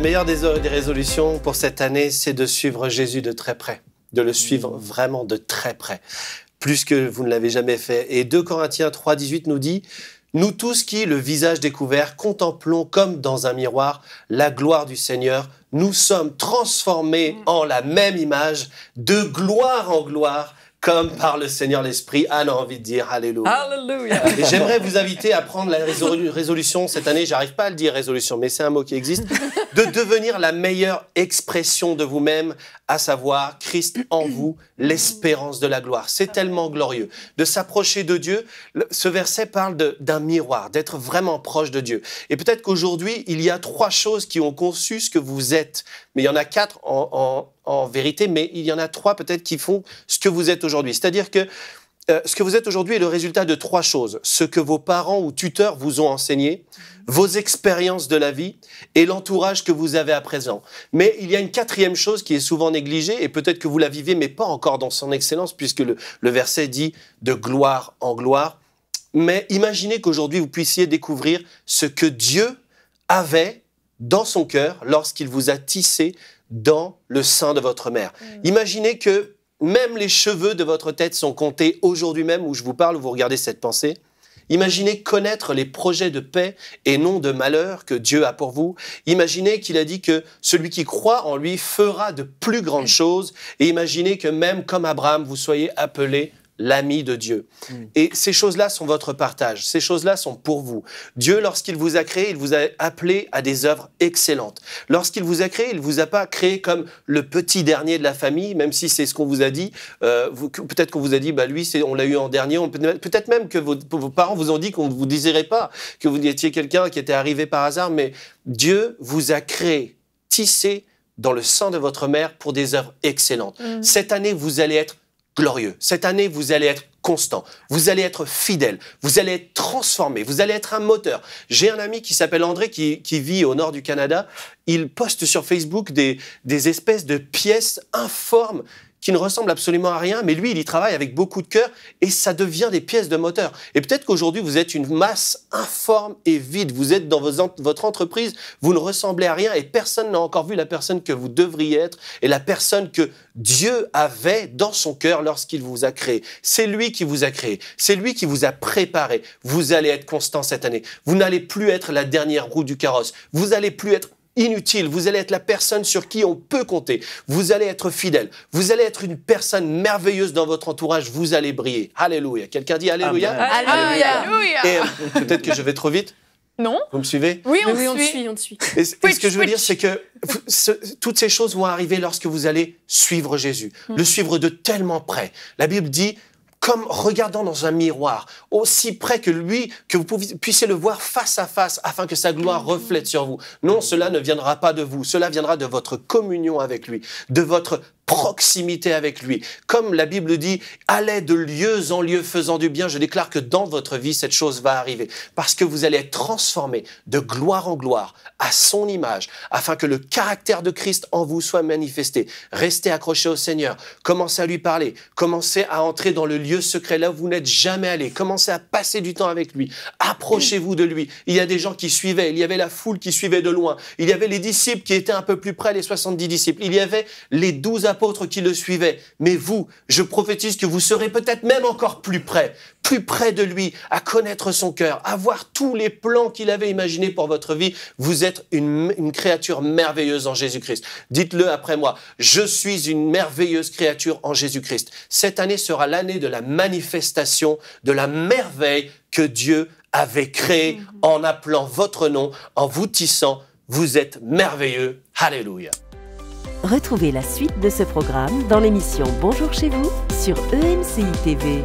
La meilleure des résolutions pour cette année, c'est de suivre Jésus de très près, de le suivre vraiment de très près, plus que vous ne l'avez jamais fait. Et 2 Corinthiens 3,18 nous dit « Nous tous qui, le visage découvert, contemplons comme dans un miroir la gloire du Seigneur, nous sommes transformés en la même image, de gloire en gloire, comme par le Seigneur l'Esprit. » Ah, on a envie de dire Alléluia. Alléluia. Et j'aimerais vous inviter à prendre la résolution cette année, j'arrive pas à le dire résolution, mais c'est un mot qui existe, de devenir la meilleure expression de vous-même, à savoir Christ en vous, l'espérance de la gloire. C'est tellement glorieux. De s'approcher de Dieu, ce verset parle d'un miroir, d'être vraiment proche de Dieu. Et peut-être qu'aujourd'hui, il y a 3 choses qui ont conçu ce que vous êtes. Mais il y en a 4 en vérité, mais il y en a 3 peut-être qui font ce que vous êtes aujourd'hui. C'est-à-dire que ce que vous êtes aujourd'hui est le résultat de 3 choses. Ce que vos parents ou tuteurs vous ont enseigné, vos expériences de la vie et l'entourage que vous avez à présent. Mais il y a une 4e chose qui est souvent négligée et peut-être que vous la vivez, mais pas encore dans son excellence, puisque le verset dit de gloire en gloire. Mais imaginez qu'aujourd'hui, vous puissiez découvrir ce que Dieu avait dans son cœur lorsqu'il vous a tissé dans le sein de votre mère. Imaginez que même les cheveux de votre tête sont comptés aujourd'hui même où je vous parle, où vous regardez cette pensée. Imaginez connaître les projets de paix et non de malheur que Dieu a pour vous. Imaginez qu'il a dit que celui qui croit en lui fera de plus grandes choses. Et imaginez que même comme Abraham, vous soyez appelé l'ami de Dieu. Et ces choses-là sont votre partage. Ces choses-là sont pour vous. Dieu, lorsqu'il vous a créé, il vous a appelé à des œuvres excellentes. Lorsqu'il vous a créé, il ne vous a pas créé comme le petit dernier de la famille, même si c'est ce qu'on vous a dit. Peut-être qu'on vous a dit, bah lui, on l'a eu en dernier. Peut-être même que vos parents vous ont dit qu'on ne vous désirait pas, que vous étiez quelqu'un qui était arrivé par hasard. Mais Dieu vous a créé, tissé dans le sang de votre mère pour des œuvres excellentes. Cette année, vous allez être glorieux. Cette année, vous allez être constant. Vous allez être fidèle. Vous allez être transformé. Vous allez être un moteur. J'ai un ami qui s'appelle André qui vit au nord du Canada. Il poste sur Facebook des espèces de pièces informes qui ne ressemblent absolument à rien, mais lui, il y travaille avec beaucoup de cœur et ça devient des pièces de moteur. Et peut-être qu'aujourd'hui, vous êtes une masse informe et vide. Vous êtes dans votre entreprise, vous ne ressemblez à rien et personne n'a encore vu la personne que vous devriez être et la personne que Dieu avait dans son cœur lorsqu'il vous a créé. C'est lui qui vous a créé. C'est lui qui vous a préparé. Vous allez être constant cette année. Vous n'allez plus être la dernière roue du carrosse. Vous n'allez plus être inutile, vous allez être la personne sur qui on peut compter, vous allez être fidèle, vous allez être une personne merveilleuse dans votre entourage, vous allez briller. Alléluia. Quelqu'un dit Alléluia? Alléluia. Alléluia. Et peut-être que je vais trop vite. Non. Vous me suivez? Oui, on on te suit. suit, on te suit. Et ce que je veux dire, c'est que toutes ces choses vont arriver lorsque vous allez suivre Jésus, le suivre de tellement près. La Bible dit, comme regardant dans un miroir, aussi près que lui, que vous puissiez le voir face à face, afin que sa gloire reflète sur vous. Non, cela ne viendra pas de vous, cela viendra de votre communion avec lui, de votre proximité avec lui. Comme la Bible dit, allez de lieu en lieu faisant du bien, je déclare que dans votre vie, cette chose va arriver. Parce que vous allez être transformés de gloire en gloire à son image, afin que le caractère de Christ en vous soit manifesté. Restez accrochés au Seigneur, commencez à lui parler, commencez à entrer dans le lieu secret là où vous n'êtes jamais allé, commencez à passer du temps avec lui, approchez-vous de lui. Il y a des gens qui suivaient, il y avait la foule qui suivait de loin, il y avait les disciples qui étaient un peu plus près, les 70 disciples, il y avait les 12 apôtres qui le suivaient. Mais vous, je prophétise que vous serez peut-être même encore plus près de lui, à connaître son cœur, à voir tous les plans qu'il avait imaginés pour votre vie. Vous êtes une créature merveilleuse en Jésus-Christ. Dites-le après moi. Je suis une merveilleuse créature en Jésus-Christ. Cette année sera l'année de la manifestation de la merveille que Dieu avait créée en appelant votre nom, en vous tissant. Vous êtes merveilleux. Alléluia. Retrouvez la suite de ce programme dans l'émission Bonjour chez vous sur EMCI TV.